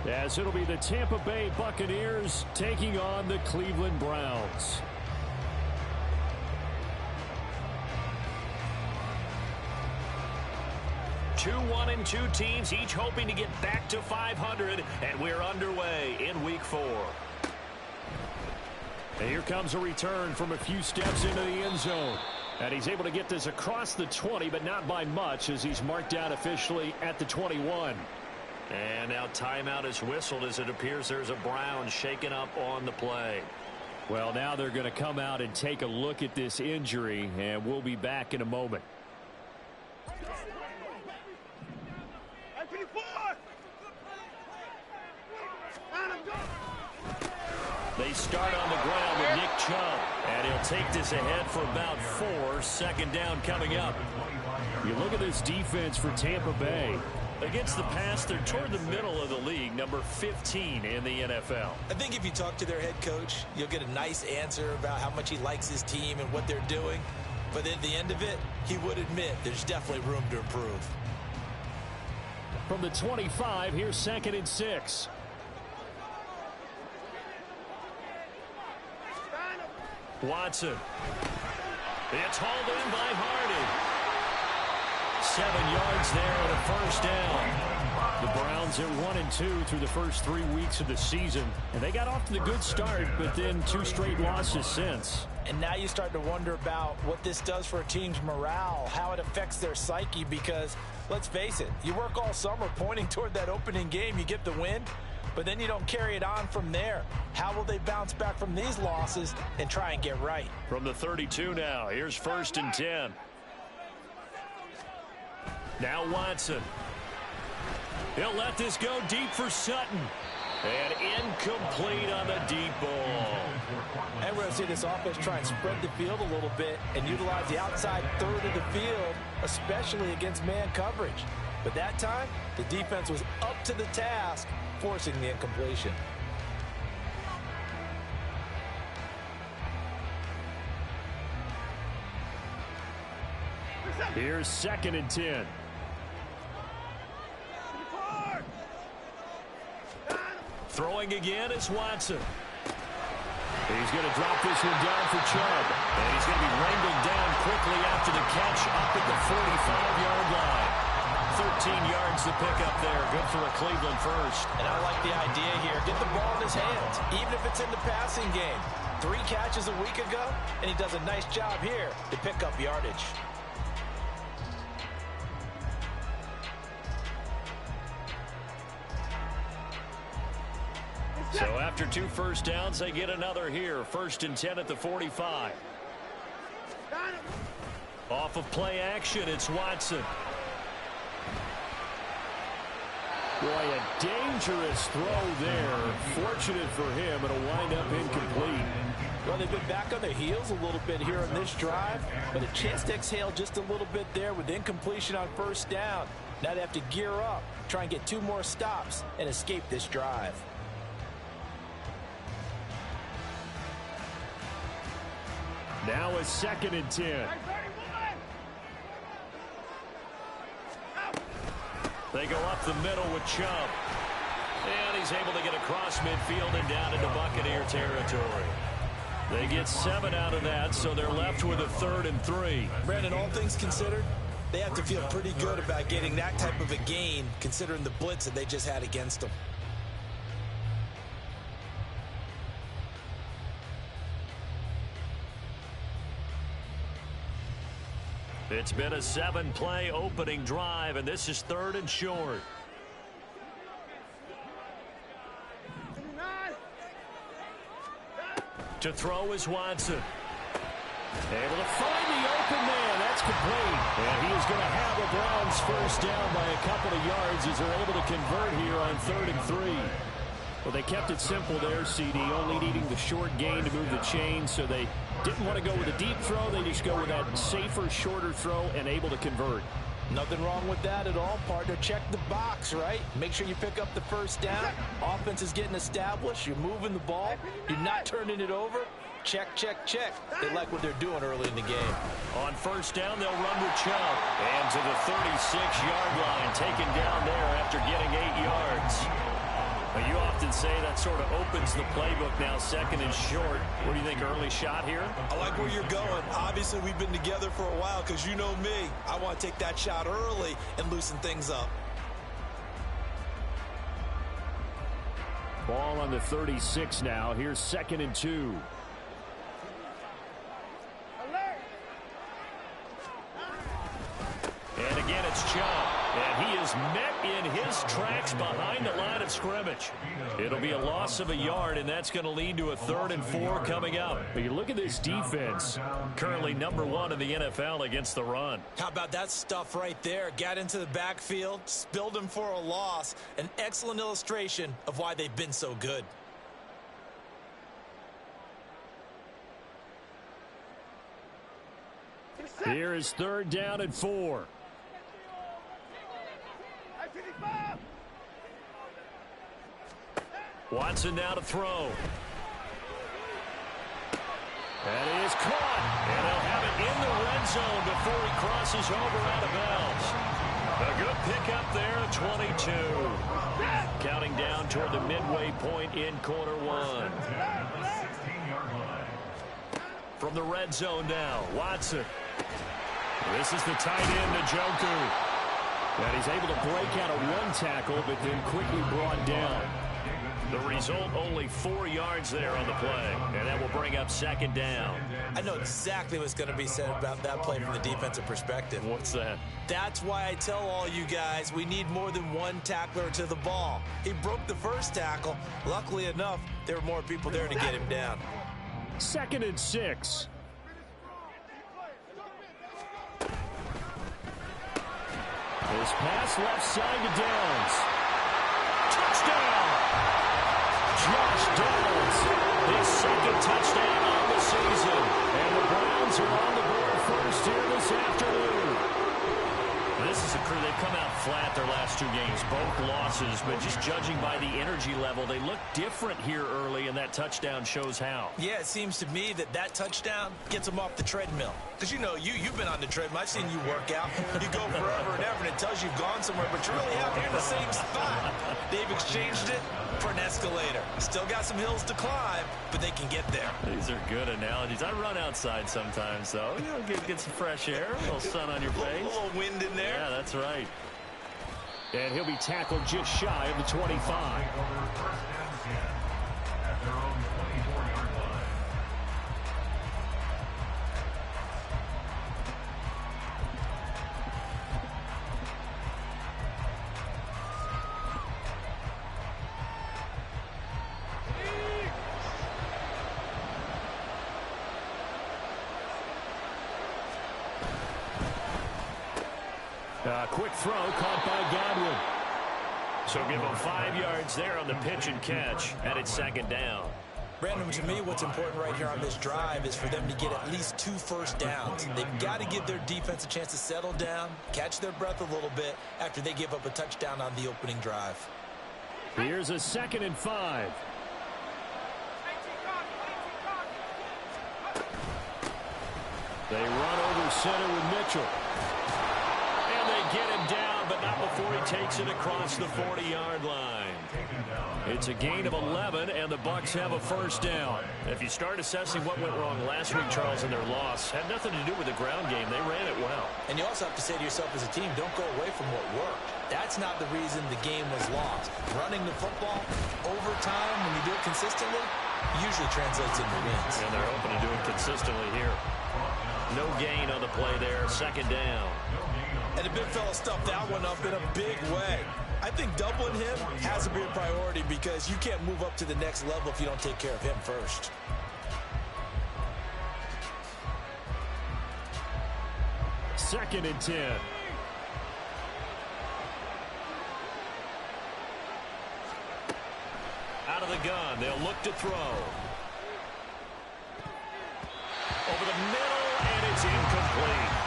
as it'll be the Tampa Bay Buccaneers taking on the Cleveland Browns. Two 1-2 teams, each hoping to get back to 500, and we're underway in Week 4. And here comes a return from a few steps into the end zone. And he's able to get this across the 20, but not by much, as he's marked out officially at the 21. And now timeout is whistled, as it appears there's a Brown shaken up on the play. Well, now they're going to come out and take a look at this injury, and we'll be back in a moment. They start on the ground with Nick Chubb, and he'll take this ahead for about 4. Second down coming up. You look at this defense for Tampa Bay. Against the pass, they're toward the middle of the league, number 15 in the NFL. I think if you talk to their head coach, you'll get a nice answer about how much he likes his team and what they're doing. But at the end of it, he would admit there's definitely room to improve. From the 25, here's 2nd and 6. Watson. It's hauled in by Harden. 7 yards there and a first down. The Browns are 1-2 through the first 3 weeks of the season. And they got off to the good start, but then 2 straight losses since. And now you start to wonder about what this does for a team's morale, how it affects their psyche, because let's face it, you work all summer pointing toward that opening game, you get the win, but then you don't carry it on from there. How will they bounce back from these losses and try and get right? From the 32 now, here's 1st and 10. Now Watson. He'll let this go deep for Sutton. And incomplete on the deep ball. And we're going to see this offense try and spread the field a little bit and utilize the outside third of the field, especially against man coverage. But that time, the defense was up to the task, forcing the incompletion. Here's 2nd and 10. Throwing again is Watson. He's going to drop this one down for Chubb. And he's going to be wrangled down quickly after the catch up at the 45-yard line. 13 yards to pick up there. Good for a Cleveland first. And I like the idea here. Get the ball in his hands, even if it's in the passing game. 3 catches a week ago, and he does a nice job here to pick up yardage. So after 2 first downs, they get another here. 1st and 10 at the 45. Off of play action, it's Watson. Boy, a dangerous throw there. Fortunate for him, it'll wind up incomplete. Well, they've been back on their heels a little bit here on this drive, but a chance to exhale just a little bit there with incompletion on 1st down. Now they have to gear up, try and get 2 more stops, and escape this drive. Now a 2nd and 10. They go up the middle with Chubb. And he's able to get across midfield and down into Buccaneer territory. They get 7 out of that, so they're left with a 3rd and 3. Brandon, all things considered, they have to feel pretty good about getting that type of a gain, considering the blitz that they just had against them. It's been a 7-play opening drive, and this is 3rd and short. To throw is Watson. Able to find the open man. That's complete. And he is going to have a Browns first down by a couple of yards as they're able to convert here on 3rd and 3. Well, they kept it simple there, CD, only needing the short gain to move the chain, so they didn't want to go with a deep throw. They just go with that safer, shorter throw and able to convert. Nothing wrong with that at all, partner. Check the box, right? Make sure you pick up the first down. Offense is getting established. You're moving the ball. You're not turning it over. Check, check, check. They like what they're doing early in the game. On first down, they'll run with Chubb. And to the 36-yard line, taken down there after getting 8 yards. But and say that sort of opens the playbook now, second and short. What do you think, early shot here? I like where you're going. Obviously, we've been together for a while because you know me. I want to take that shot early and loosen things up. Ball on the 36 now. Here's second and 2. And again, it's Chubb. And he is met in his tracks behind the line of scrimmage. It'll be a loss of a yard, and that's going to lead to a 3rd and 4 coming up. But you look at this defense, currently number 1 in the NFL against the run. How about that stuff right there? Got into the backfield, spilled him for a loss. An excellent illustration of why they've been so good. Here is 3rd down and 4. Watson now to throw. And it is caught. And they'll have it in the red zone before he crosses over out of bounds. A good pickup there, 22. Counting down toward the midway point in quarter 1. From the red zone now, Watson. This is the tight end, Njoku. And he's able to break out of 1 tackle, but then quickly brought down. The result, only 4 yards there on the play, and that will bring up 2nd down. I know exactly what's going to be said about that play from the defensive perspective. What's that? That's why I tell all you guys we need more than 1 tackler to the ball. He broke the first tackle. Luckily enough, there were more people there to get him down. 2nd and 6. His pass left side to Downs. Touchdown! Josh Downs, his 2nd touchdown on the season. And the Browns are on the board first here this afternoon. This is a crew. They've come out flat their last 2 games, both losses, but just judging by the energy level, they look different here early, and that touchdown shows how. Yeah, it seems to me that touchdown gets them off the treadmill. Because you know, you've been on the treadmill. I've seen you work out. You go forever and ever, and it tells you've gone somewhere, but you're really out here in the same spot. They've exchanged it for an escalator. Still got some hills to climb, but they can get there. These are good analogies. I run outside sometimes, though. You know, get some fresh air, a little sun on your face. A little wind in there. Yeah, that's right. And he'll be tackled just shy of the 25. Quick throw caught by Godwin. So give him 5 yards there on the pitch and catch, and it's 2nd down. Brandon, to me, what's important right here on this drive is for them to get at least 2 first downs. They've got to give their defense a chance to settle down, catch their breath a little bit after they give up a touchdown on the opening drive. Here's a 2nd and 5. They run over center with Mitchell. Get him down, but not before he takes it across the 40-yard line. It's a gain of 11, and the Bucs have a first down. If you start assessing what went wrong last week, Charles, in their loss, had nothing to do with the ground game. They ran it well. And you also have to say to yourself as a team, don't go away from what worked. That's not the reason the game was lost. Running the football over time, when you do it consistently, usually translates into wins. And they're hoping to do it consistently here. No gain on the play there, 2nd down. And the big fella stuffed that one up in a big way. I think doubling him has to be a priority because you can't move up to the next level if you don't take care of him first. Second and 10. Out of the gun, they'll look to throw. Over the middle, and it's incomplete.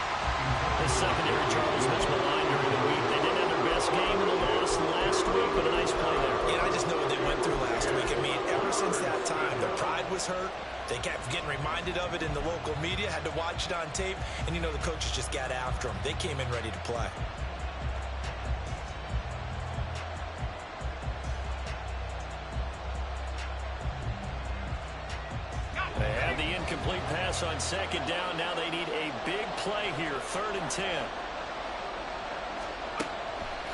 The secondary, Charles, much maligned during the week. They didn't have their best game in the loss last week, but a nice play there. Yeah, I just know what they went through last week. I mean, ever since that time, their pride was hurt. They kept getting reminded of it in the local media, had to watch it on tape, and you know the coaches just got after them. They came in ready to play. incomplete pass on second down. Now they need a big play here. 3rd and 10.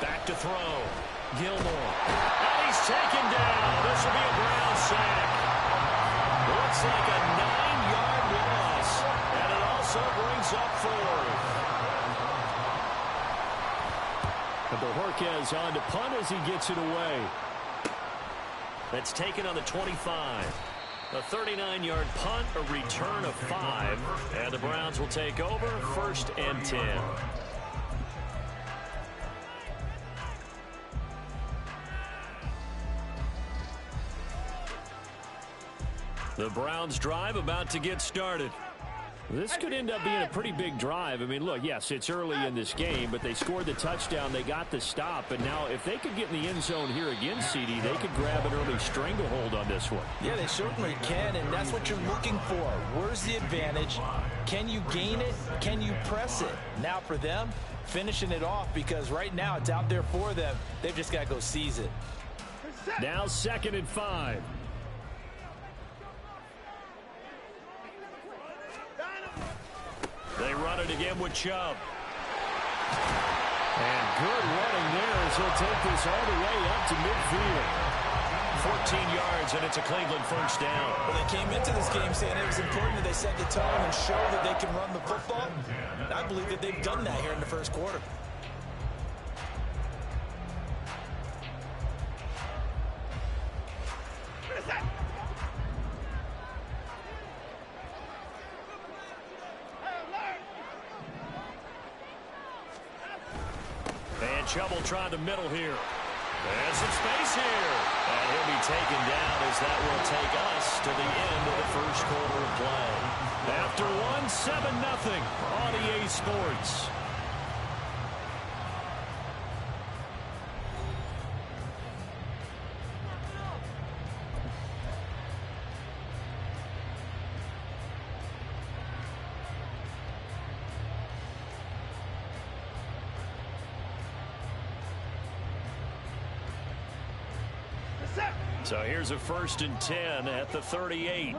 Back to throw. Gilmore. And he's taken down. This will be a Brown sack. Looks like a 9-yard loss. And it also brings up 4th. And Bojorquez on to punt as he gets it away. That's taken on the 25. A 39-yard punt, a return of 5. And the Browns will take over 1st and 10. The Browns drive about to get started. This could end up being a pretty big drive. I mean, look, yes, it's early in this game, but they scored the touchdown. They got the stop. And now if they could get in the end zone here again, CD, they could grab an early stranglehold on this one. Yeah, they certainly can, and that's what you're looking for. Where's the advantage? Can you gain it? Can you press it? Now for them, finishing it off, because right now it's out there for them. They've just got to go seize it. Now 2nd and 5. They run it again with Chubb. And good running there as he'll take this all the way up to midfield. 14 yards, and it's a Cleveland 1st down. Well, they came into this game saying it was important that they set the tone and show that they can run the football. And I believe that they've done that here in the 1st quarter. Chubb will try the middle here. And some space here. And he'll be taken down as that will take us to the end of the 1st quarter of play. After 7-0 on EA Sports. So here's a 1st and 10 at the 38.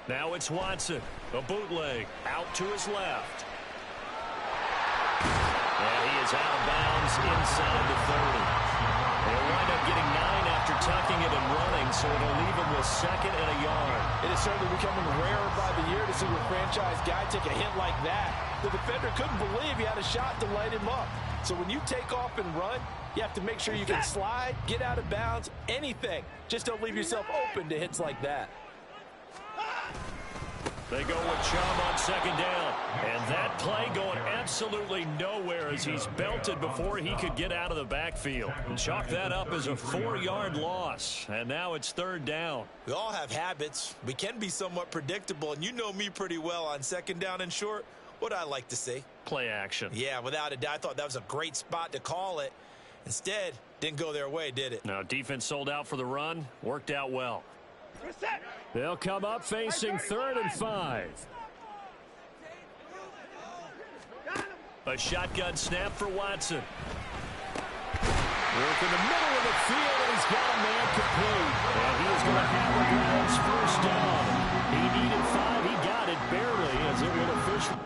Now it's Watson. A bootleg out to his left. And he is out of bounds inside the 30. They'll wind up getting 9 after tucking it and running, so it'll leave him with 2nd and a yard. It is certainly becoming rarer by the year to see a franchise guy take a hit like that. The defender couldn't believe he had a shot to light him up. So when you take off and run, you have to make sure you can slide, get out of bounds, anything. Just don't leave yourself open to hits like that. They go with Chubb on 2nd down. And that play going absolutely nowhere as he's belted before he could get out of the backfield. Chalk that up as a 4-yard loss. And now it's 3rd down. We all have habits. We can be somewhat predictable. And you know me pretty well on 2nd down and short. What I like to see. Play action. Yeah, without a doubt. I thought that was a great spot to call it. Instead, didn't go their way, did it? No, defense sold out for the run. Worked out well. They'll come up facing 3rd and 5. A shotgun snap for Watson. Work in the middle of the field, and he's got a man complete. And he is going to have the Browns 1st down. He needed 5. He got it barely as it would officially.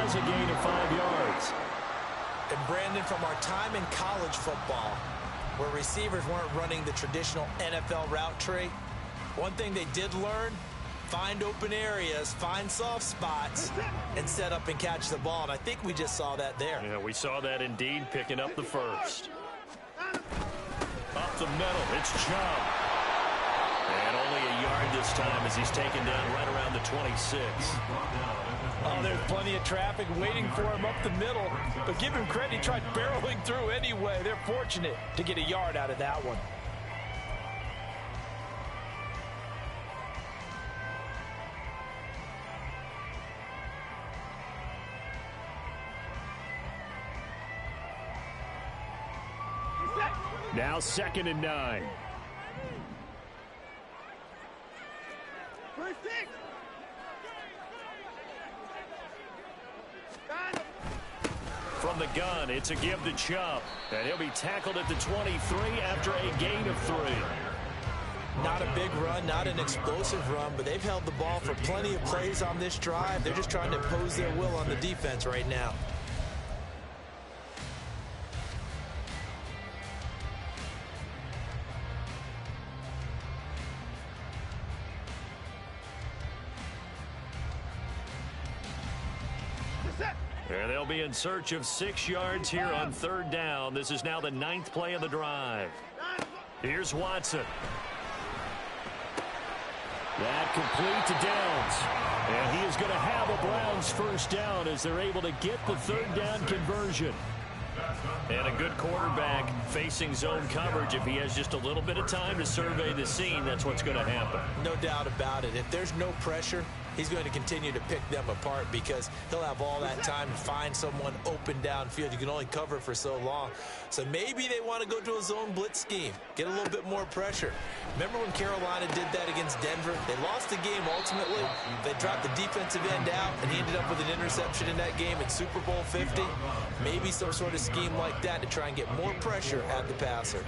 has a gain of 5 yards. And Brandon, from our time in college football, where receivers weren't running the traditional NFL route tree, one thing they did learn: find open areas, find soft spots, and set up and catch the ball. And I think we just saw that there. Yeah, we saw that indeed, picking up the first. Up the middle, it's Chubb. And only a yard this time as he's taken down right around the 26. Oh, there's plenty of traffic waiting for him up the middle. But give him credit, he tried barreling through anyway. They're fortunate to get a yard out of that one. Now 2nd and 9. From the gun, it's a give to Chubb. And he'll be tackled at the 23 after a gain of 3. Not a big run, not an explosive run, but they've held the ball for plenty of plays on this drive. They're just trying to impose their will on the defense right now. And they'll be in search of 6 yards here on 3rd down. This is now the 9th play of the drive. Here's Watson. That complete to Downs. And he is going to have a Browns first down as they're able to get the 3rd down conversion. And a good quarterback facing zone coverage. If he has just a little bit of time to survey the scene, that's what's going to happen. No doubt about it. If there's no pressure, he's going to continue to pick them apart because he'll have all that time to find someone open downfield. You can only cover for so long. So maybe they want to go to a zone blitz scheme, get a little bit more pressure. Remember when Carolina did that against Denver? They lost the game ultimately. They dropped the defensive end out, and he ended up with an interception in that game at Super Bowl 50. Maybe some sort of scheme like that to try and get more pressure at the passer.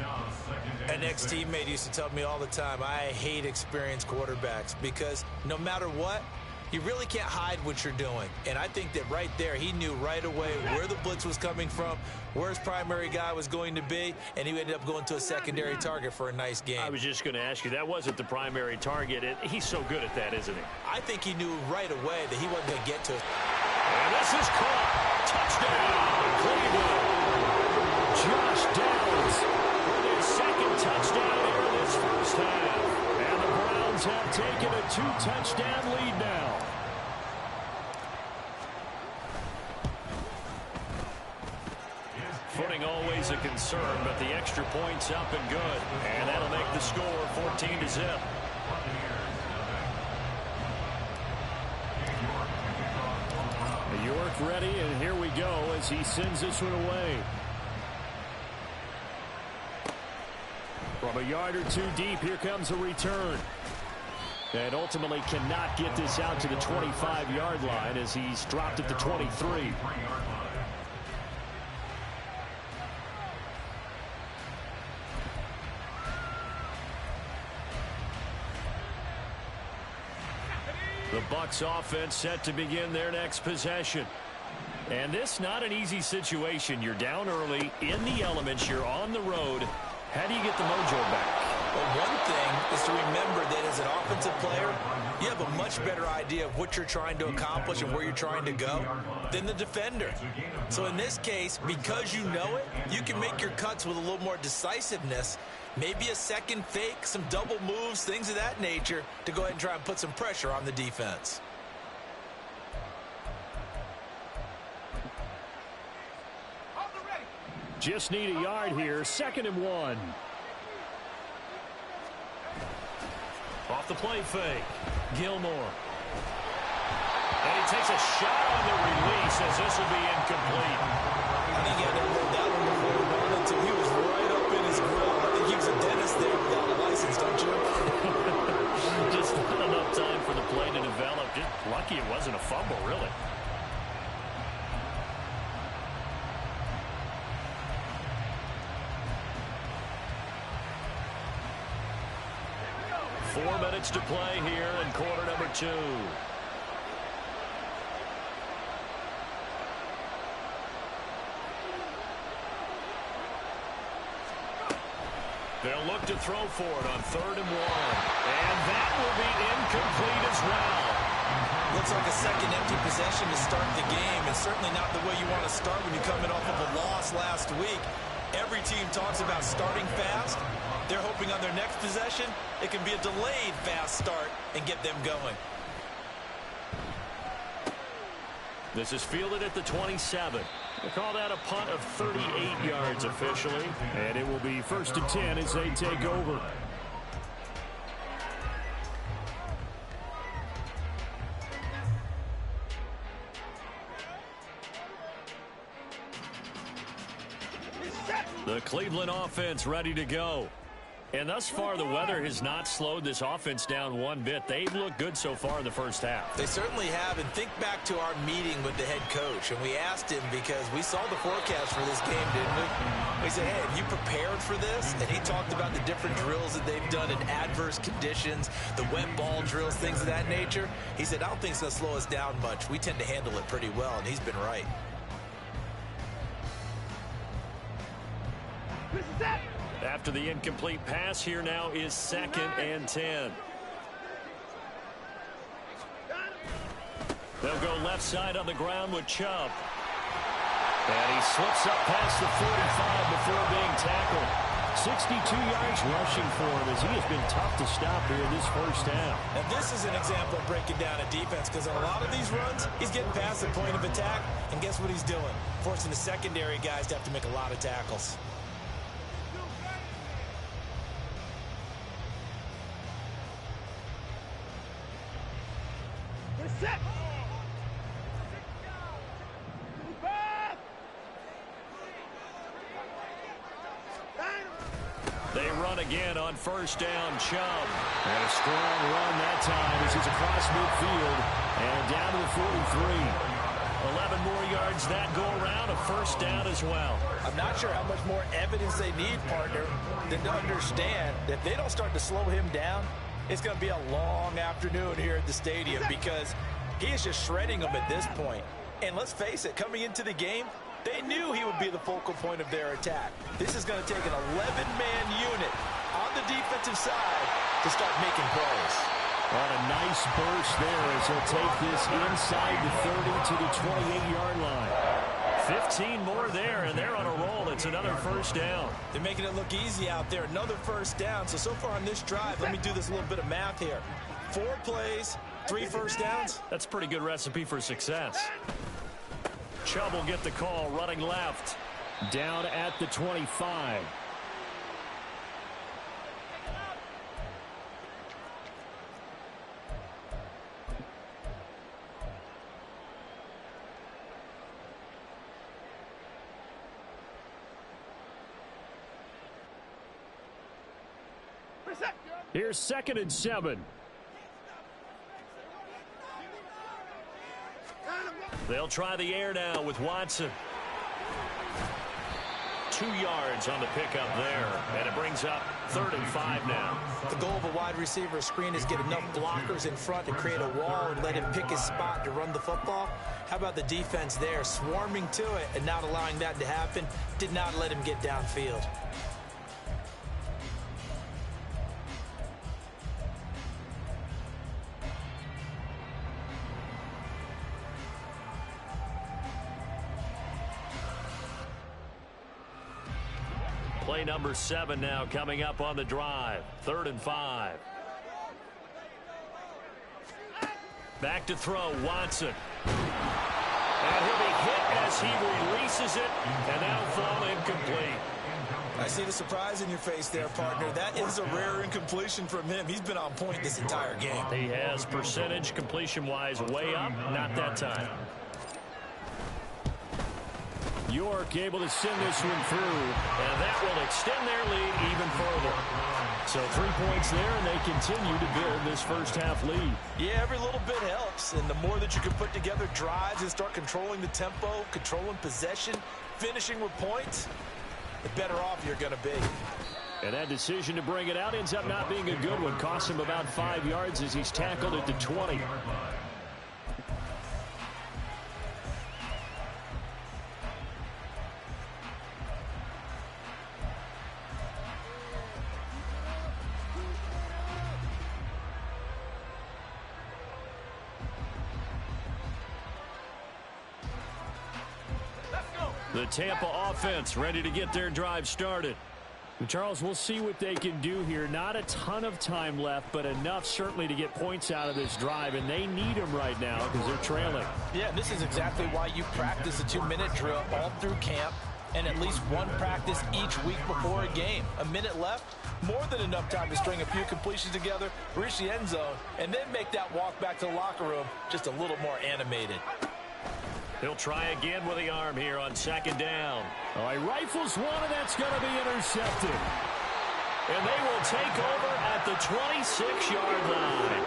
An ex-teammate used to tell me all the time, I hate experienced quarterbacks because no matter what, you really can't hide what you're doing. And I think that right there, he knew right away where the blitz was coming from, where his primary guy was going to be, and he ended up going to a secondary target for a nice game. I was just going to ask you, that wasn't the primary target. He's so good at that, isn't he? I think he knew right away that he wasn't going to get to it. And this is caught. Touchdown, Cleveland. Josh Downs with his 2nd touchdown here in this first half. And the Browns have taken a 2-touchdown lead now. Footing always a concern, but the extra point's up and good. And that'll make the score 14-0. York ready, and here we go as he sends this one away. From a yard or 2 deep, here comes a return. And ultimately cannot get this out to the 25-yard line as he's dropped at the 23. The Bucs offense set to begin their next possession. And this not an easy situation. You're down early, in the elements, you're on the road. How do you get the mojo back? Well, one thing is to remember that as an offensive player, you have a much better idea of what you're trying to accomplish and where you're trying to go than the defender. So in this case, because you know it, you can make your cuts with a little more decisiveness. Maybe a second fake, some double moves, things of that nature to go ahead and try and put some pressure on the defense. Just need a yard here. 2nd and 1. Off the play fake. Gilmore. And he takes a shot on the release as this will be incomplete. I think he had to hold that one before he wanted to. He was right up in his grill. I think he was a dentist there without a license, don't you? Just not enough time for the play to develop. Just lucky it wasn't a fumble, really. Four minutes to play here in quarter number 2. They'll look to throw for it on 3rd and 1. And that will be incomplete as well. Looks like a second empty possession to start the game, and certainly not the way you want to start when you're coming off of a loss last week. Every team talks about starting fast. They're hoping on their next possession, it can be a delayed fast start and get them going. This is fielded at the 27. They call that a punt of 38 yards officially. And it will be 1st and 10 as they take over. The Cleveland offense ready to go. And thus far, the weather has not slowed this offense down one bit. They've looked good so far in the first half. They certainly have. And think back to our meeting with the head coach. And we asked him because we saw the forecast for this game, didn't we? We said, hey, have you prepared for this? And he talked about the different drills that they've done in adverse conditions, the wet ball drills, things of that nature. He said, I don't think it's going to slow us down much. We tend to handle it pretty well, and he's been right. After the incomplete pass, here now is 2nd and 10. They'll go left side on the ground with Chubb. And he slips up past the 45 before being tackled. 62 yards rushing for him as he has been tough to stop here in this first half. And this is an example of breaking down a defense, because on a lot of these runs, he's getting past the point of attack, and guess what he's doing? Forcing the secondary guys to have to make a lot of tackles. They run again on 1st down, Chubb. And a strong run that time as he's across midfield and down to the 43. 11 more yards that go around, a 1st down as well. I'm not sure how much more evidence they need, partner, than to understand that if they don't start to slow him down, it's going to be a long afternoon here at the stadium, because he is just shredding them at this point. And let's face it, coming into the game, they knew he would be the focal point of their attack. This is going to take an 11-man unit on the defensive side to start making plays. What a nice burst there as he'll take this inside the 30 to the 28-yard line. 15 more there, and they're on a roll. It's another 1st down. They're making it look easy out there. Another 1st down. So far on this drive, let me do this little bit of math here. 4 plays, 3 1st downs. That's a pretty good recipe for success. Chubb will get the call running left. Down at the 25. Here's 2nd and 7. They'll try the air now with Watson. 2 yards on the pickup there, and it brings up 3rd and 5 now. The goal of a wide receiver screen is get enough blockers in front to create a wall and let him pick his spot to run the football. How about the defense there, swarming to it and not allowing that to happen? Did not let him get downfield. Play number 7 now coming up on the drive. 3rd and 5. Back to throw, Watson. And he'll be hit as he releases it, and that'll fall incomplete. I see the surprise in your face there, partner. That is a rare incompletion from him. He's been on point this entire game. He has percentage completion-wise way up, not that time. York able to send this one through, and that will extend their lead even further. So 3 points there, and they continue to build this first half lead. Yeah, every little bit helps, and the more that you can put together drives and start controlling the tempo, controlling possession, finishing with points, the better off you're going to be. And that decision to bring it out ends up not being a good one. Costs him about 5 yards as he's tackled at the 20. The Tampa offense ready to get their drive started. Charles, we'll see what they can do here. Not a ton of time left, but enough certainly to get points out of this drive, and they need them right now because they're trailing. Yeah, this is exactly why you practice a 2-minute drill all through camp and at least one practice each week before a game. A minute left, more than enough time to string a few completions together, reach the end zone, and then make that walk back to the locker room just a little more animated. He'll try again with the arm here on second down. All right, rifles one, and that's going to be intercepted. And they will take over at the 26-yard line.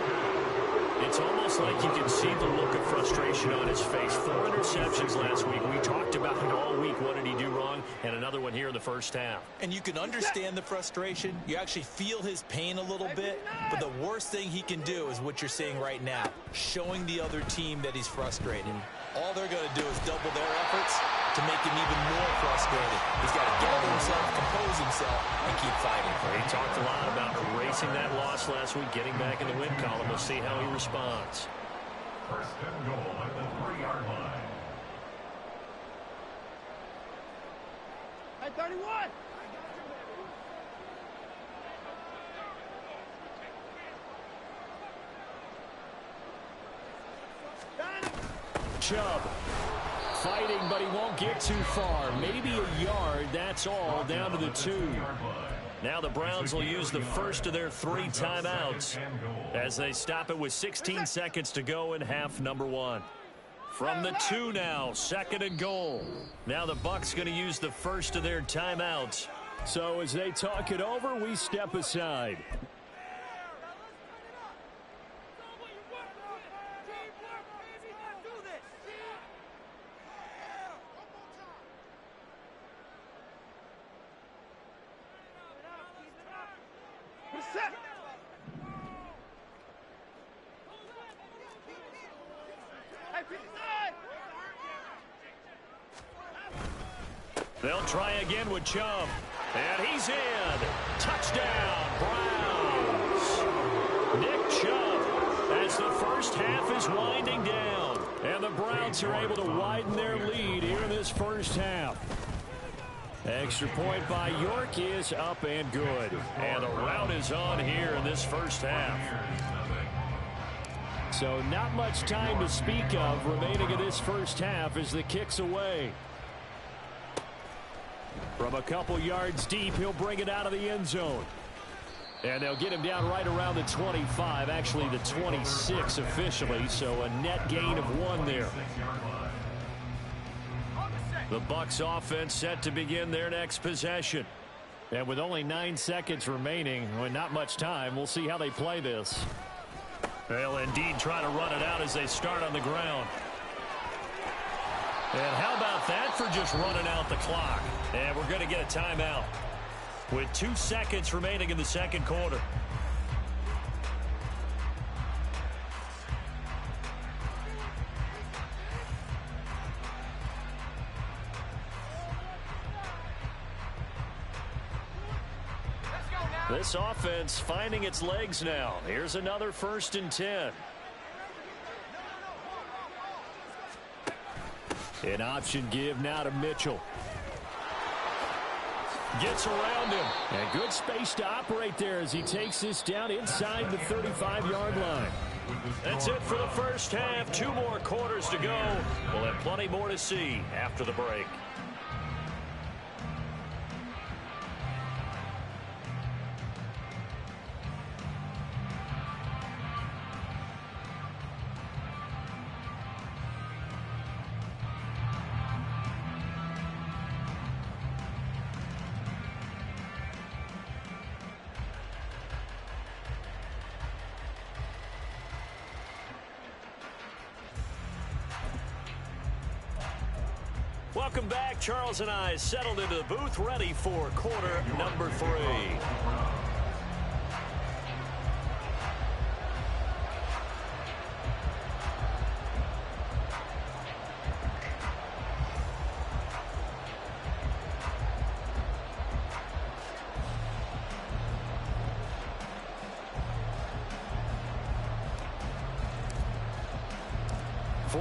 It's almost like you can see the look of frustration on his face. 4 interceptions last week. We talked about it all week. What did he do wrong? And another one here in the first half. And you can understand the frustration. You actually feel his pain a little bit. But the worst thing he can do is what you're seeing right now, showing the other team that he's frustrated. All they're going to do is double their efforts to make him even more frustrated. He's got to gather himself, compose himself, and keep fighting. He talked a lot about erasing that loss last week, getting back in the win column. We'll see how he responds. First and goal at the 3-yard line. Hey, 31! Chubb fighting, but he won't get too far. Maybe a yard, that's all, down to the 2. Now the Browns will use the first of their 3 timeouts as they stop it with 16 seconds to go in half number 1. From the 2 now, second and goal. Now the Bucs going to use the first of their timeouts. So as they talk it over, we step aside. They'll try again with Chubb. And he's in. Touchdown, Browns. Nick Chubb as the first half is winding down. And the Browns are able to widen their lead here in this first half. Extra point by York is up and good. And the rout is on here in this first half. So not much time to speak of remaining in this first half as the kick's away. From a couple yards deep, he'll bring it out of the end zone. And they'll get him down right around the 25, actually the 26 officially, so a net gain of 1 there. The Bucs offense set to begin their next possession. And with only 9 seconds remaining, well, not much time, we'll see how they play this. They'll indeed try to run it out as they start on the ground. And how about that for just running out the clock? And we're going to get a timeout with 2 seconds remaining in the second quarter. This offense finding its legs now. Here's another 1st and 10. An option give now to Mitchell. Gets around him. And good space to operate there as he takes this down inside the 35-yard line. That's it for the first half. 2 more quarters to go. We'll have plenty more to see after the break. Welcome back. Charles and I settled into the booth, ready for quarter number 3.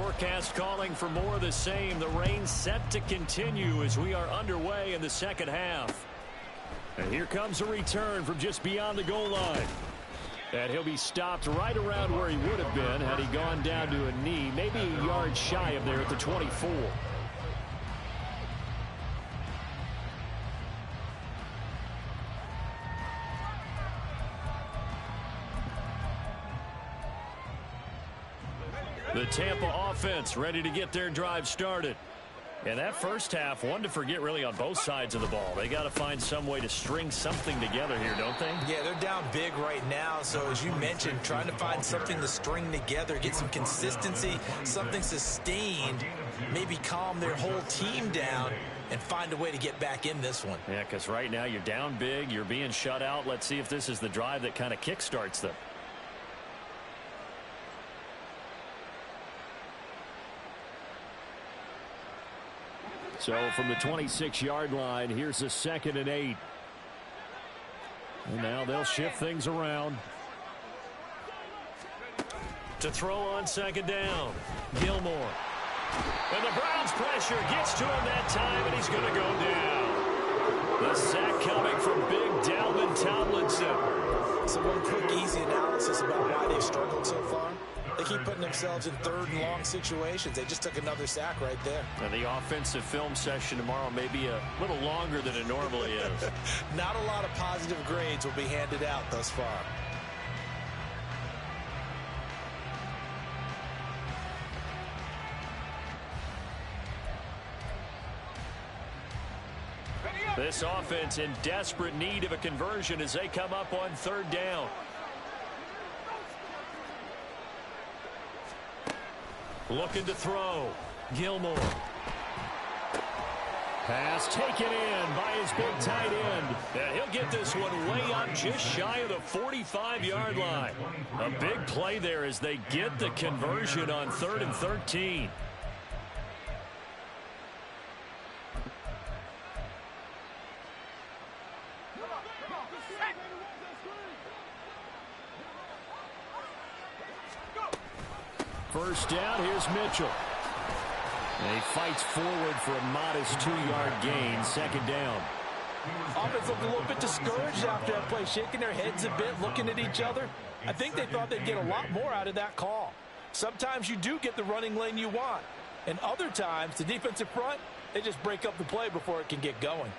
forecast calling for more of the same. The rain set to continue as we are underway in the second half. And here comes a return from just beyond the goal line. And he'll be stopped right around where he would have been had he gone down to a knee, maybe a yard shy of there at the 24. The Tampa offense ready to get their drive started. And that first half, one to forget really on both sides of the ball. They got to find some way to string something together here, don't they? Yeah, they're down big right now. So as you mentioned, trying to find something to string together, get some consistency, something sustained, maybe calm their whole team down and find a way to get back in this one. Yeah, because right now you're down big, you're being shut out. Let's see if this is the drive that kind of kickstarts them. So from the 26-yard line, here's a 2nd and 8. And now they'll shift things around. To throw on 2nd down, Gilmore. And the Browns pressure gets to him that time, and he's going to go down. The sack coming from big Dalvin Tomlinson. So one quick, easy analysis about why they've struggled so far. They keep putting themselves in 3rd and long situations. They just took another sack right there. And the offensive film session tomorrow may be a little longer than it normally is. Not a lot of positive grades will be handed out thus far. This offense in desperate need of a conversion as they come up on 3rd down. Looking to throw. Gilmore. Pass taken in by his big tight end. And he'll get this one way up just shy of the 45-yard line. A big play there as they get the conversion on 3rd and 13. First down, here's Mitchell. And he fights forward for a modest 2-yard gain, 2nd down. Offense looked a little bit discouraged after that play, shaking their heads a bit, looking at each other. I think they thought they'd get a lot more out of that call. Sometimes you do get the running lane you want. And other times, the defensive front, they just break up the play before it can get going.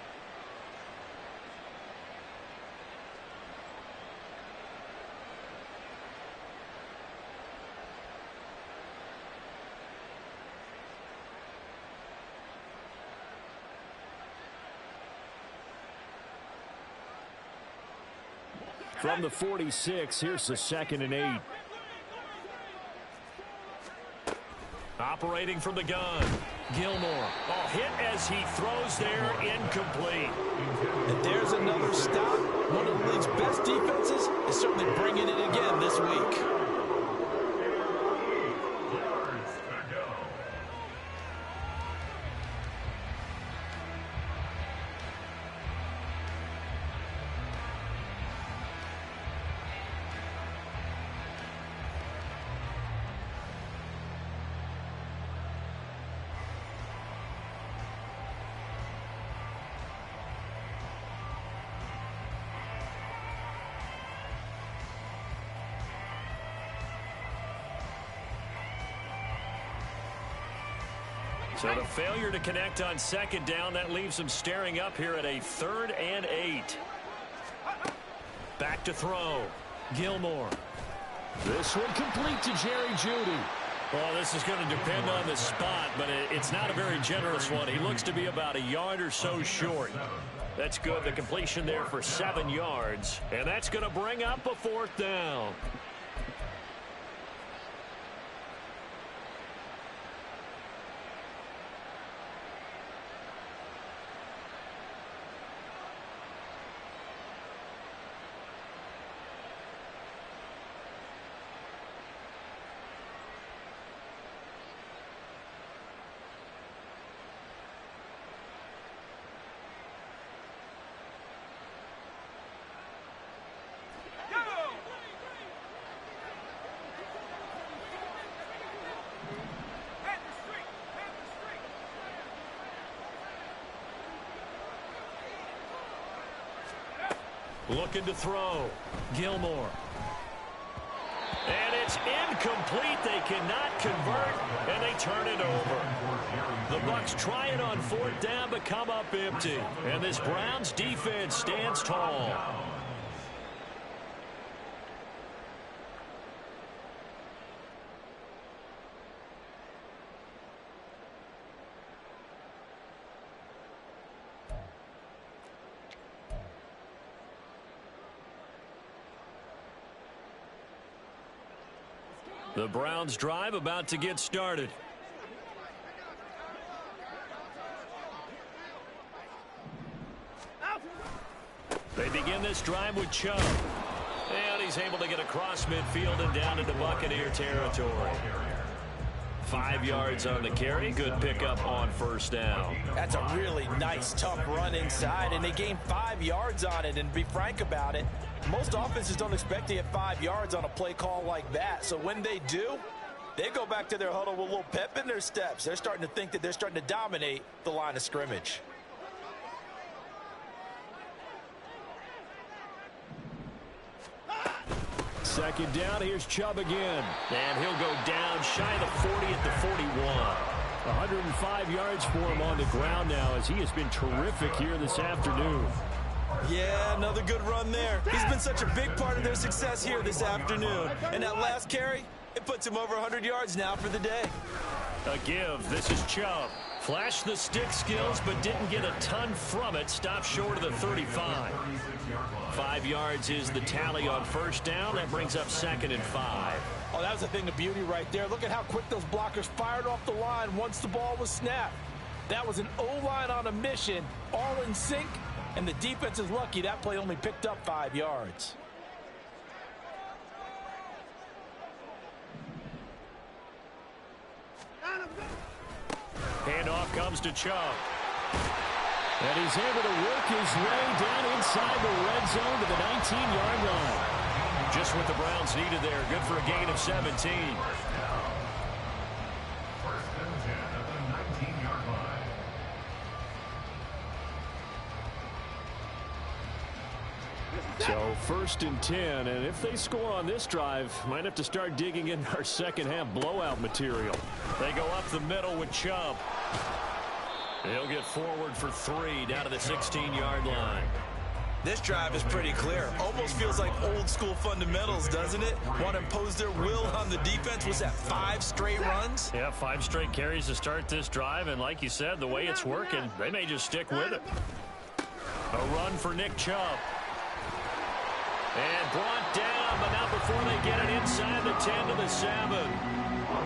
From the 46, here's the 2nd and 8. Operating from the gun, Gilmore. Oh, hit as he throws there, incomplete. And there's another stop. One of the league's best defenses is certainly bringing it again this week. So the failure to connect on 2nd down, that leaves them staring up here at a 3rd and 8. Back to throw. Gilmore. This one complete to Jerry Jeudy. Well, this is going to depend on the spot, but it's not a very generous one. He looks to be about a yard or so short. That's good. The completion there for 7 yards. And that's going to bring up a 4th down. Looking to throw. Gilmore. And it's incomplete. They cannot convert, and they turn it over. The Bucs try it on 4th down, but come up empty. And this Browns defense stands tall. The Browns drive about to get started. They begin this drive with Chubb. And he's able to get across midfield and down into Buccaneer territory. 5 yards on the carry. Good pickup on 1st down. That's a really nice, tough run inside, and they gained 5 yards on it. And to be frank about it, most offenses don't expect to get 5 yards on a play call like that. So when they do, they go back to their huddle with a little pep in their steps. They're starting to think that they're starting to dominate the line of scrimmage. Second down, here's Chubb again. And he'll go down shy of the 40 at the 41. 105 yards for him on the ground now as he has been terrific here this afternoon. Yeah, another good run there. He's been such a big part of their success here this afternoon. And that last carry, it puts him over 100 yards now for the day. A give. This is Chubb. Flashed the stick skills, but didn't get a ton from it. Stopped short of the 35. 5 yards is the tally on 1st down. That brings up 2nd and 5. Oh, that was a thing of beauty right there. Look at how quick those blockers fired off the line once the ball was snapped. That was an O-line on a mission, all in sync, and the defense is lucky that play only picked up 5 yards. Handoff comes to Chubb. And he's able to work his way down inside the red zone to the 19-yard line. Just what the Browns needed there. Good for a gain of 17. First and 10 at the 19-yard line. So 1st and 10, and if they score on this drive, might have to start digging in our second half blowout material. They go up the middle with Chubb. He'll get forward for 3 down to the 16-yard line. This drive is pretty clear. Almost feels like old school fundamentals, doesn't it? Want to impose their will on the defense. Was that 5 straight runs? Yeah, 5 straight carries to start this drive, and like you said, the way it's working, they may just stick with it. A run for Nick Chubb. And brought down, but not before they get it inside the 10 to the 7.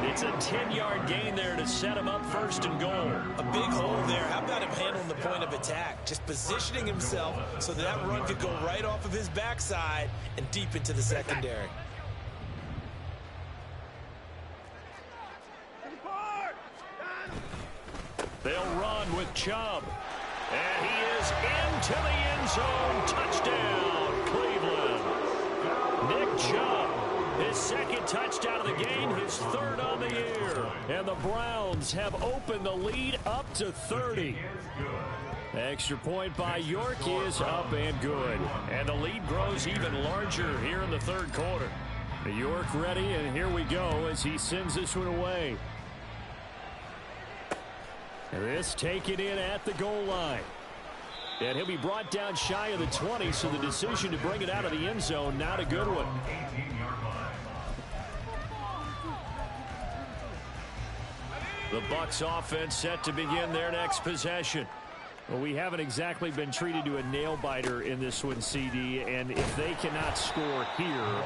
It's a 10-yard gain there to set him up 1st and goal. A big hole there. How about him handling the point of attack? Just positioning himself so that run could go right off of his backside and deep into the secondary. They'll run with Chubb. And he is into the end zone. Touchdown, Cleveland. Nick Chubb, his 2nd touchdown of the game, his 3rd on the year. And the Browns have opened the lead up to 30. Extra point by York is up and good. And the lead grows even larger here in the 3rd quarter. York ready, and here we go as he sends this one away. This taken in at the goal line. And he'll be brought down shy of the 20, so the decision to bring it out of the end zone, not a good one. The Bucs offense set to begin their next possession. Well, we haven't exactly been treated to a nail-biter in this one, CD, and if they cannot score here,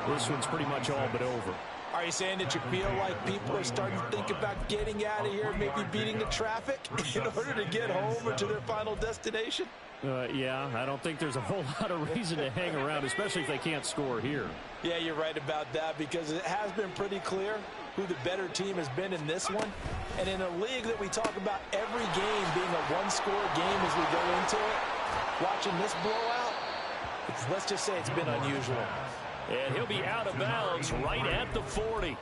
this one's pretty much all but over. Are you saying that you feel like people are starting to think about getting out of here, maybe beating the traffic in order to get home or to their final destination? Yeah, I don't think there's a whole lot of reason to hang around, especially if they can't score here. Yeah, you're right about that, because it has been pretty clear who the better team has been in this one. And in a league that we talk about every game being a one-score game as we go into it, watching this blowout, let's just say it's been unusual. And he'll be out of bounds right at the 40.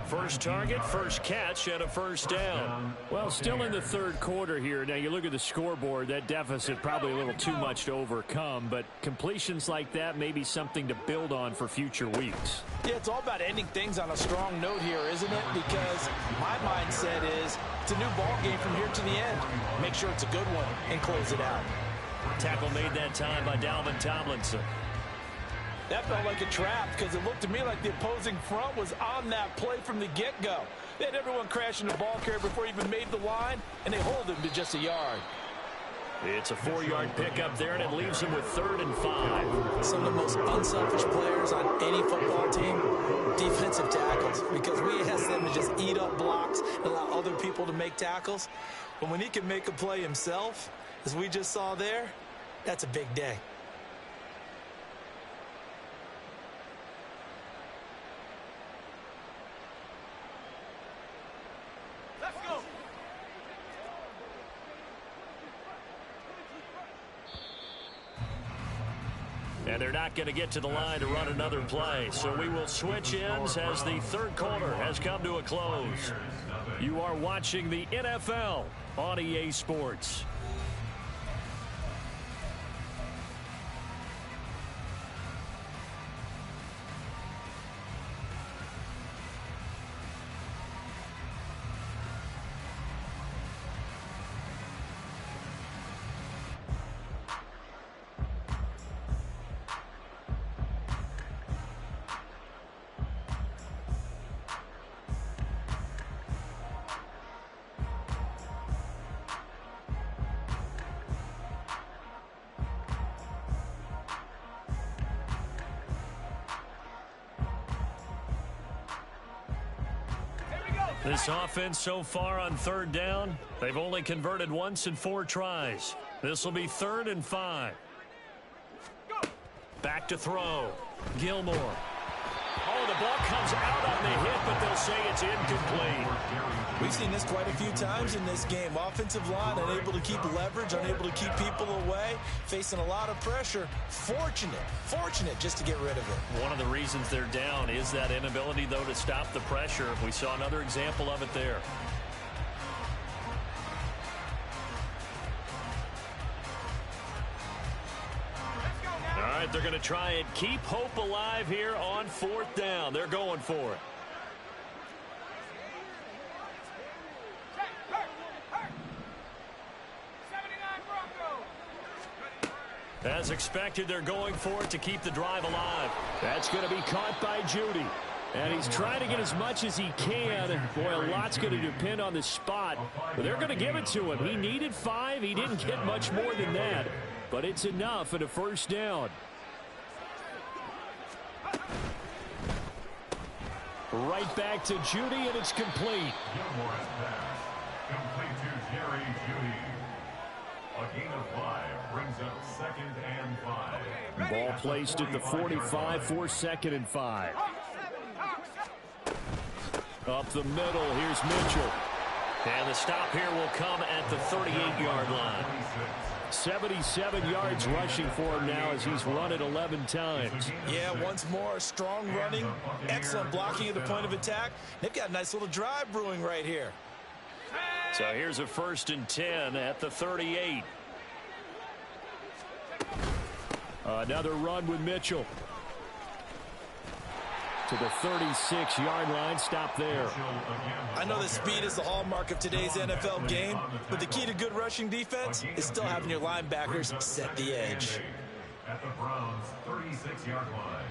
First target, first catch, and a first down. Well, still in the third quarter here. Now, you look at the scoreboard, that deficit probably a little too much to overcome, but completions like that may be something to build on for future weeks. Yeah, it's all about ending things on a strong note here, isn't it? Because my mindset is it's a new ball game from here to the end. Make sure it's a good one and close it out. Tackle made that time by Dalvin Tomlinson. That felt like a trap because it looked to me like the opposing front was on that play from the get-go. They had everyone crashing the ball carrier before he even made the line, and they hold him to just a yard. It's a 4-yard pickup there, and it leaves him with 3rd and 5. Some of the most unselfish players on any football team, defensive tackles, because we ask them to just eat up blocks and allow other people to make tackles. But when he can make a play himself, as we just saw there, that's a big day. And they're not going to get to the line to run another play. So we will switch ends as the third quarter has come to a close. You are watching the NFL on EA Sports. This offense so far on 3rd down, they've only converted once in 4 tries. This will be 3rd and 5. Back to throw. Gilmore. Oh, the ball comes out on the hit, but they'll say it's incomplete. We've seen this quite a few times in this game. Offensive line unable to keep leverage, unable to keep people away, facing a lot of pressure. Fortunate just to get rid of it. One of the reasons they're down is that inability, though, to stop the pressure. We saw another example of it there. All right, they're going to try and keep hope alive here on 4th down. They're going for it. As expected, they're going for it to keep the drive alive. That's going to be caught by Judy. And he's trying to get as much as he can. Boy, a lot's going to depend on the spot. But they're going to give it to him. He needed 5. He didn't get much more than that. But it's enough at a 1st down. Right back to Judy, and it's complete. Gilmore's pass. Complete to Jerry Judy. A gain of 5 brings up 2nd and 5. Ball placed at the 45 for 2nd and 5. Up the middle, here's Mitchell. And the stop here will come at the 38-yard line. 77 yards rushing for him now as he's run it 11 times. Yeah, once more, strong running, excellent blocking at the point of attack. They've got a nice little drive brewing right here. So here's a 1st and 10 at the 38. Another run with Mitchell. To the 36-yard line, stop there. I know that speed is the hallmark of today's NFL game, but the key to good rushing defense is still having your linebackers set the edge. At the Browns' 36-yard line.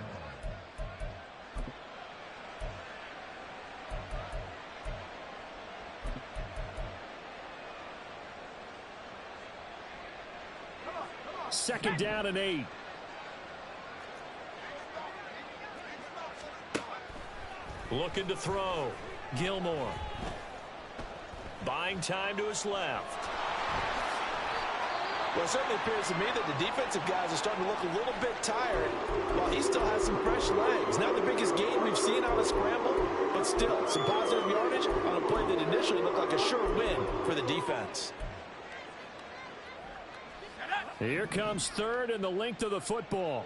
Second down and 8. Looking to throw. Gilmore. Buying time to his left. Well, it certainly appears to me that the defensive guys are starting to look a little bit tired while he still has some fresh legs. Not the biggest gain we've seen on a scramble, but still some positive yardage on a play that initially looked like a sure win for the defense. Here comes 3rd and the length of the football.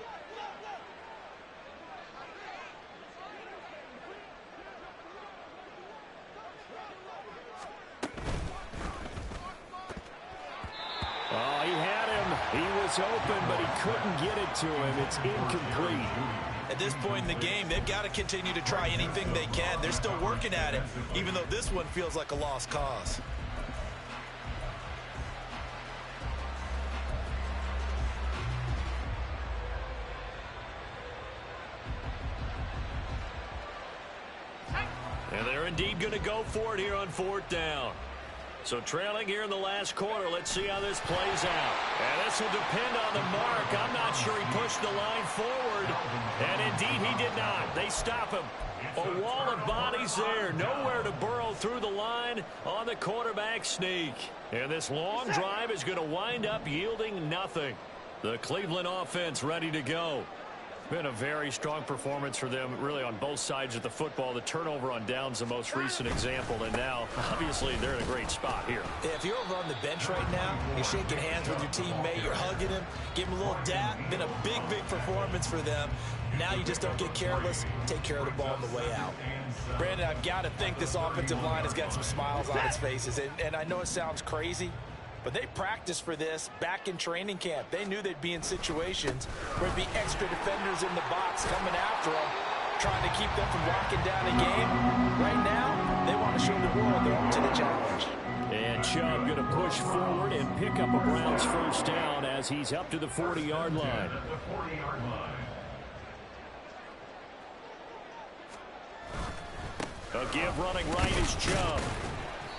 was open, but he couldn't get it to him. It's incomplete. At this point in the game, they've got to continue to try anything they can. They're still working at it, even though this one feels like a lost cause. And they're indeed going to go for it here on 4th down. So trailing here in the last quarter, let's see how this plays out. And this will depend on the mark. I'm not sure he pushed the line forward. And indeed he did not. They stop him. A wall of bodies there. Nowhere to burrow through the line on the quarterback sneak. And this long drive is going to wind up yielding nothing. The Cleveland offense ready to go. Been a very strong performance for them, really, on both sides of the football. The turnover on downs the most recent example, and now, obviously, they're in a great spot here. If you're over on the bench right now, you're shaking hands with your teammate, you're hugging him, give him a little dap. Been a big, big performance for them. Now you just don't get careless. Take care of the ball on the way out. Brandon, I've got to think this offensive line has got some smiles on its faces, and I know it sounds crazy, but they practiced for this back in training camp. They knew they'd be in situations where there'd be extra defenders in the box coming after them, trying to keep them from locking down a game. Right now, they want to show the world they're up to the challenge. And Chubb going to push forward and pick up a Browns first down as he's up to the 40-yard line. A give running right is Chubb.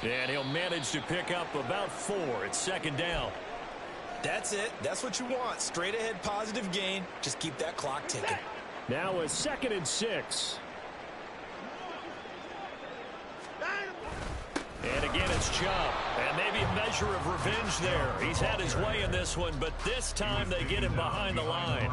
And he'll manage to pick up about 4. It's 2nd down. That's it. That's what you want. Straight ahead positive gain. Just keep that clock ticking. Now a 2nd and 6. And again, it's Chubb. And maybe a measure of revenge there. He's had his way in this one, but this time they get him behind the line.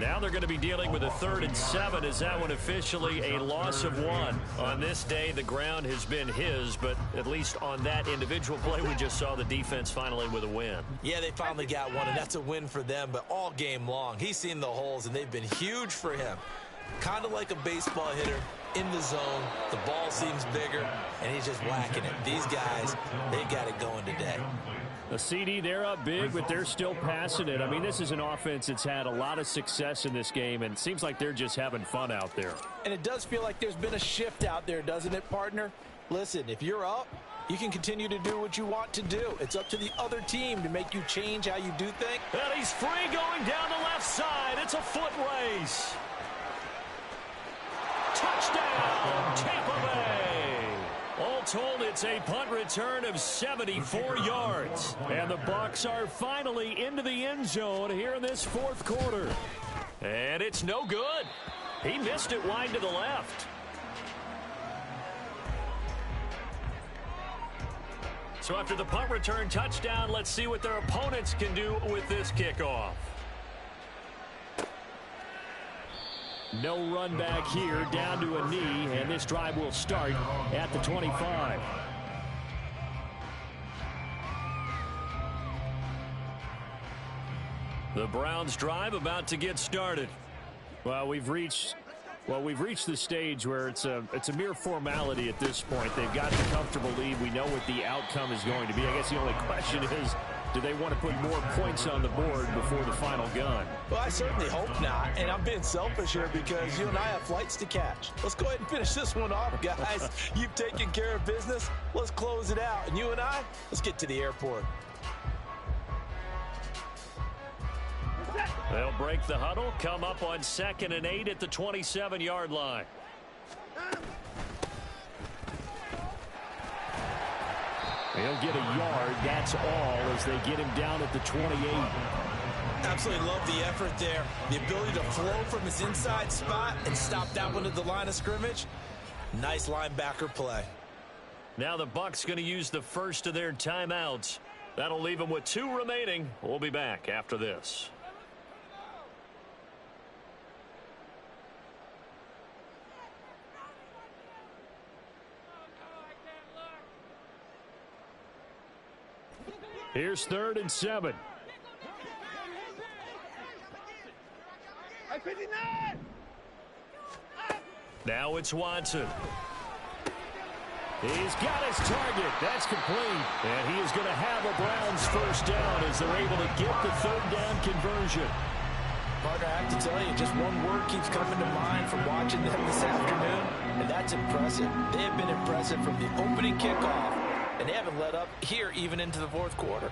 Now they're going to be dealing with a 3rd and 7. Is that one officially a loss of 1? On this day, the ground has been his, but at least on that individual play, we just saw the defense finally with a win. Yeah, they finally got one, and that's a win for them, but all game long, he's seen the holes, and they've been huge for him. Kind of like a baseball hitter in the zone. The ball seems bigger, and he's just whacking it. These guys, they got it going today. A CD, they're up big, but they're still passing it. I mean, this is an offense that's had a lot of success in this game, and it seems like they're just having fun out there. And it does feel like there's been a shift out there, doesn't it, partner? Listen, if you're up, you can continue to do what you want to do. It's up to the other team to make you change how you do things. And he's free going down the left side. It's a foot race. Touchdown, Tampa Bay. All told, it's a punt return of 74 yards. And the Bucs are finally into the end zone here in this 4th quarter. And it's no good. He missed it wide to the left. So after the punt return touchdown, let's see what their opponents can do with this kickoff. No run back here, down to a knee, and this drive will start at the 25. The Browns drive about to get started. Well, we've reached the stage where it's a mere formality at this point. They've got the comfortable lead. We know what the outcome is going to be. I guess the only question is, do they want to put more points on the board before the final gun? Well, I certainly hope not, and I'm being selfish here because you and I have flights to catch. Let's go ahead and finish this one off, guys. You've taken care of business. Let's close it out, and you and I, let's get to the airport. They'll break the huddle, come up on 2nd and 8 at the 27-yard line. He'll get a yard, that's all, as they get him down at the 28. Absolutely love the effort there. The ability to flow from his inside spot and stop that one at the line of scrimmage. Nice linebacker play. Now the Bucs going to use the first of their timeouts. That'll leave them with 2 remaining. We'll be back after this. Here's 3rd and 7. Now it's Watson. He's got his target. That's complete. And he is going to have a Browns first down as they're able to get the third down conversion. Partner, I have to tell you, just one word keeps coming to mind from watching them this afternoon, and that's impressive. They have been impressive from the opening kickoff, and they haven't let up here even into the fourth quarter.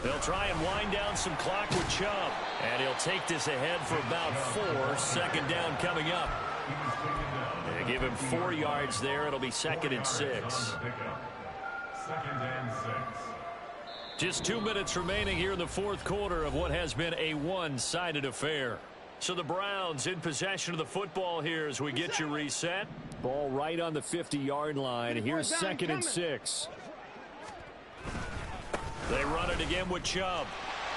They'll try and wind down some clock with Chubb. And he'll take this ahead for about 4. Second down coming up. They give him 4 yards there. It'll be 2nd and 6. 2nd and 6. Just 2 minutes remaining here in the fourth quarter of what has been a one-sided affair. So the Browns in possession of the football here as we get you reset. Ball right on the 50-yard line. Here's 2nd and 6. They run it again with Chubb.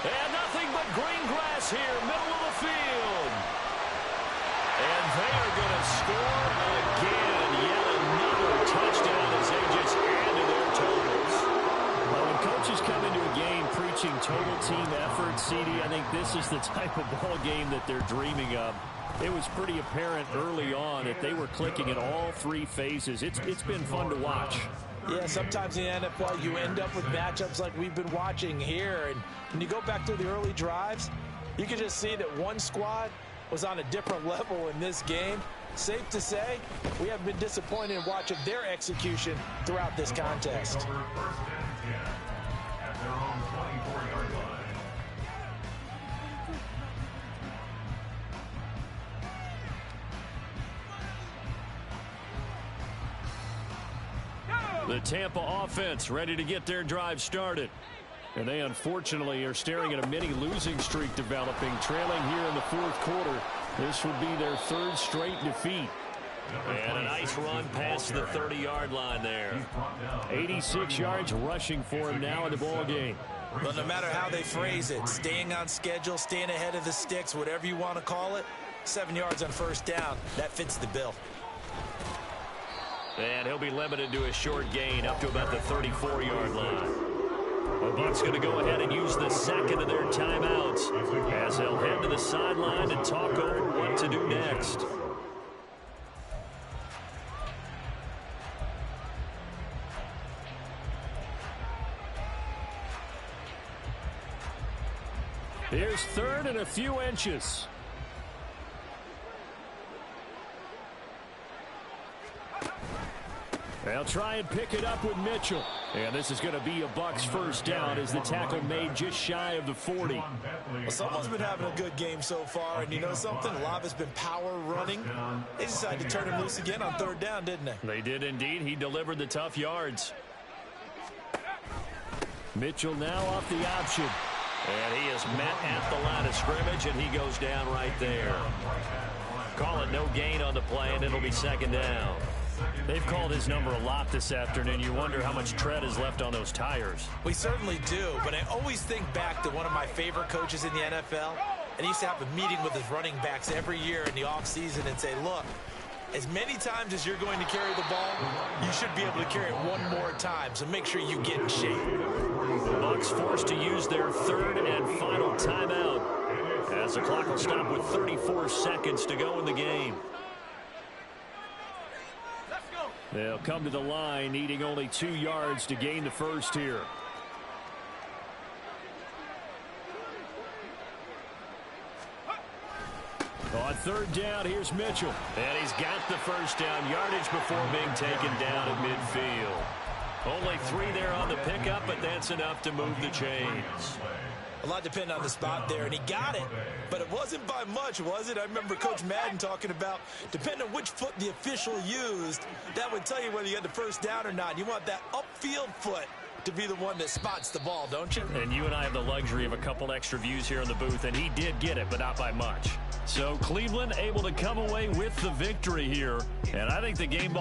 And nothing but green grass here, middle of the field. And they are going to score again. Yet another touchdown as they just added their totals. Well, when coaches come into a game preaching total team effort, CD, I think this is the type of ball game that they're dreaming of. It was pretty apparent early on that they were clicking in all 3 phases. It's been fun to watch. Yeah, sometimes in the NFL you end up with matchups like we've been watching here. And when you go back to the early drives, you can just see that one squad was on a different level in this game. Safe to say, we haven't been disappointed in watching their execution throughout this contest. Over 1st and 10 at their own 24-yard line. The Tampa offense ready to get their drive started. And they unfortunately are staring at a mini losing streak developing, trailing here in the fourth quarter. This would be their 3rd straight defeat. And a nice run past the 30-yard line there. 86 yards rushing for him now in the ball game. But no matter how they phrase it, staying on schedule, staying ahead of the sticks, whatever you want to call it, 7 yards on first down, that fits the bill. And he'll be limited to a short gain up to about the 34-yard line. The Bucs going to go ahead and use the 2nd of their timeouts as they'll head to the sideline and talk over what to do next. Here's 3rd and a few inches. They'll try and pick it up with Mitchell. And this is going to be a Bucs first down as the tackle made just shy of the 40. Well, someone's been having a good game so far, and you know something? A lot has been power running. They decided to turn him loose again on 3rd down, didn't they? They did indeed. He delivered the tough yards. Mitchell now off the option. And he is met at the line of scrimmage, and he goes down right there. Call it no gain on the play, and it'll be 2nd down. They've called his number a lot this afternoon. You wonder how much tread is left on those tires. We certainly do, but I always think back to one of my favorite coaches in the NFL, and he used to have a meeting with his running backs every year in the offseason and say, look, as many times as you're going to carry the ball, you should be able to carry it one more time, so make sure you get in shape. The Bucs forced to use their 3rd and final timeout as the clock will stop with 34 seconds to go in the game. They'll come to the line, needing only 2 yards to gain the first here. On 3rd down, here's Mitchell. And he's got the first down yardage before being taken down at midfield. Only 3 there on the pickup, but that's enough to move the chains. A lot depended on the spot there, and he got it, but it wasn't by much, was it? I remember Coach Madden talking about, depending on which foot the official used, that would tell you whether you had the first down or not. You want that upfield foot to be the one that spots the ball, don't you? And you and I have the luxury of a couple extra views here in the booth, and he did get it, but not by much. So Cleveland able to come away with the victory here, and I think the game ball